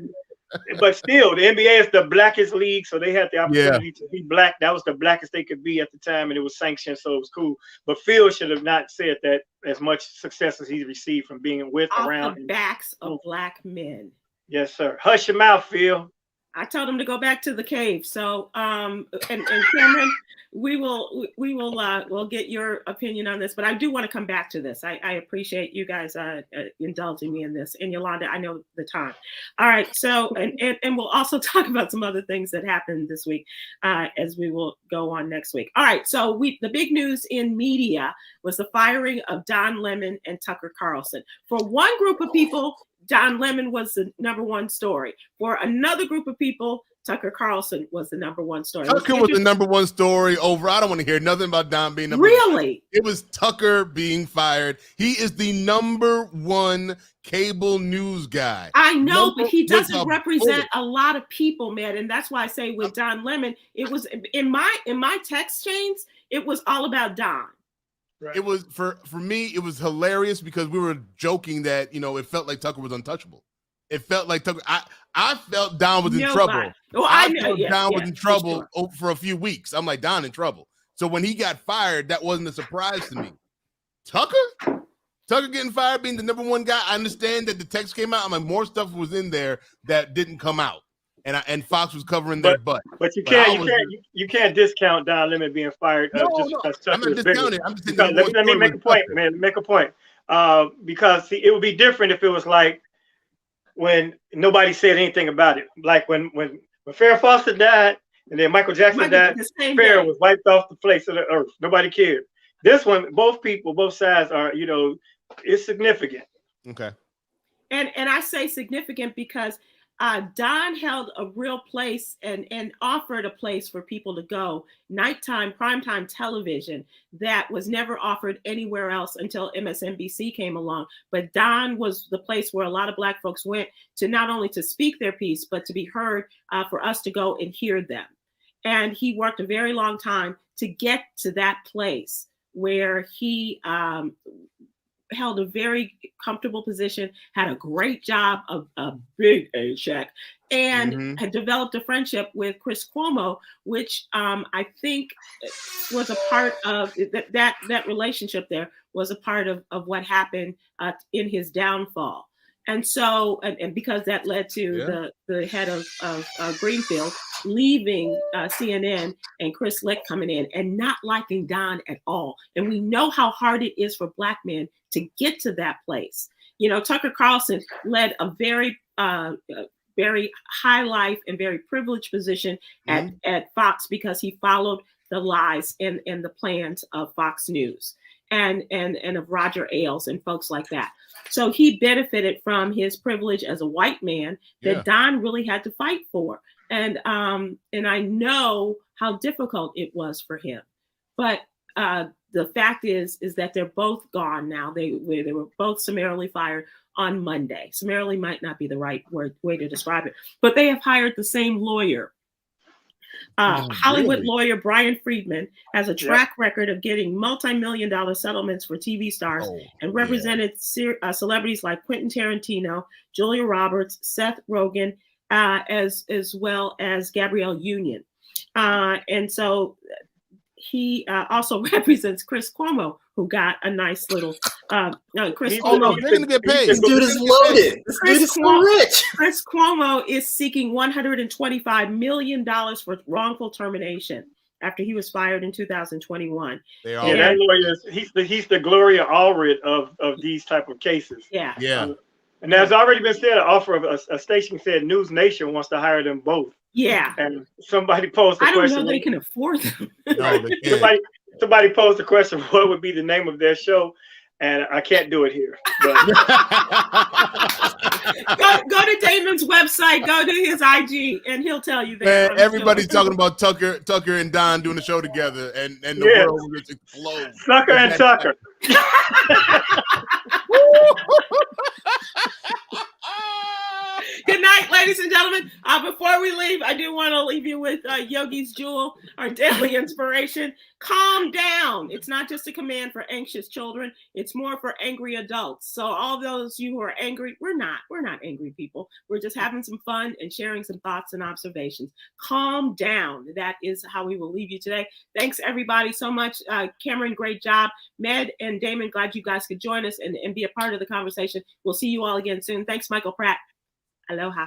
But still, the NBA is the blackest league, so they had the opportunity to be Black. That was the blackest they could be at the time, and it was sanctioned, so it was cool. But Phil should have not said that as much success as he received from being around the backs of Black men. Yes, sir. Hush your mouth, Phil. I told him to go back to the cave. So, and Khameron, we'll get your opinion on this, but I do want to come back to this. I appreciate you guys indulging me in this. And Yolanda, I know the time. All right. So, and we'll also talk about some other things that happened this week, as we will go on next week. All right. So the big news in media was the firing of Don Lemon and Tucker Carlson. For one group of people, Don Lemon was the number one story. For another group of people, Tucker Carlson was the number one story. Tucker was the number one story over. I don't want to hear nothing about Don being number one. It was Tucker being fired. He is the number one cable news guy. I know, but he doesn't represent a lot of people, man. And that's why I say with Don Lemon, it was in my text chains, it was all about Don. Right. It was for me, it was hilarious because we were joking that, it felt like Tucker was untouchable. It felt like Tucker. I felt Don was in trouble. Well, I know Don was in trouble for a few weeks. I'm like, Don in trouble. So when he got fired, that wasn't a surprise to me. Tucker getting fired, being the number one guy. I understand that the text came out. I'm like, more stuff was in there that didn't come out. And Fox was covering their butt. But you can't discount Don Lemon being fired. No, I'm not discounting. I'm just saying. Let me make a point, man. Make a point. Because it would be different if it was like when nobody said anything about it. Like when When Farrah Fawcett died, and then Michael Jackson died, Farrah was wiped off the face of the earth. Nobody cared. This one, both sides are, it's significant. Okay. And I say significant because Don held a real place and offered a place for people to go, nighttime, primetime television that was never offered anywhere else until MSNBC came along. But Don was the place where a lot of Black folks went to not only to speak their piece, but to be heard, for us to go and hear them. And he worked a very long time to get to that place where he held a very comfortable position, had a great job, a big A check, and had developed a friendship with Chris Cuomo, which I think was a part of that relationship. There was a part of what happened in his downfall. And so, and because that led to the head of Greenfield leaving CNN and Chris Lick coming in and not liking Don at all. And we know how hard it is for Black men to get to that place. Tucker Carlson led a very high life and very privileged position at Fox because he followed the lies and the plans of Fox News and of Roger Ailes and folks like that. So he benefited from his privilege as a white man that Don really had to fight for. And I know how difficult it was for him. But the fact is that they're both gone now. They were both summarily fired on Monday. Summarily might not be the right way to describe it, but they have hired the same lawyer. Hollywood lawyer Brian Friedman has a track record of getting multi-million-dollar settlements for TV stars and represented celebrities like Quentin Tarantino, Julia Roberts, Seth Rogen, as well as Gabrielle Union. And so he also represents Chris Cuomo, who got a nice little Chris Cuomo. They're gonna get paid. This dude is loaded. This dude is so rich. Chris Cuomo is seeking $125 million for wrongful termination after he was fired in 2021. That lawyer, he's the Gloria Allred of these type of cases. Yeah. And there's already been said, an offer of a station said News Nation wants to hire them both. Yeah. And somebody posed the question. I don't know they can afford them. No, they can't. Somebody posed the question, what would be the name of their show? And I can't do it here. But. go to Damon's website, go to his IG, and he'll tell you that. Man, everybody's talking about Tucker and Don doing the show together, and the world will just explode. Sucker and Tucker. Good night, ladies and gentlemen. Before we leave, I do want to leave you with Yogi's Jewel, our daily inspiration. Calm down. It's not just a command for anxious children. It's more for angry adults. So all those you who are angry, we're not angry people. We're just having some fun and sharing some thoughts and observations. Calm down. That is how we will leave you today. Thanks, everybody, so much. Khameron, great job. Med and Damon, glad you guys could join us and be a part of the conversation. We'll see you all again soon. Thanks, Michael Pratt. Aloha.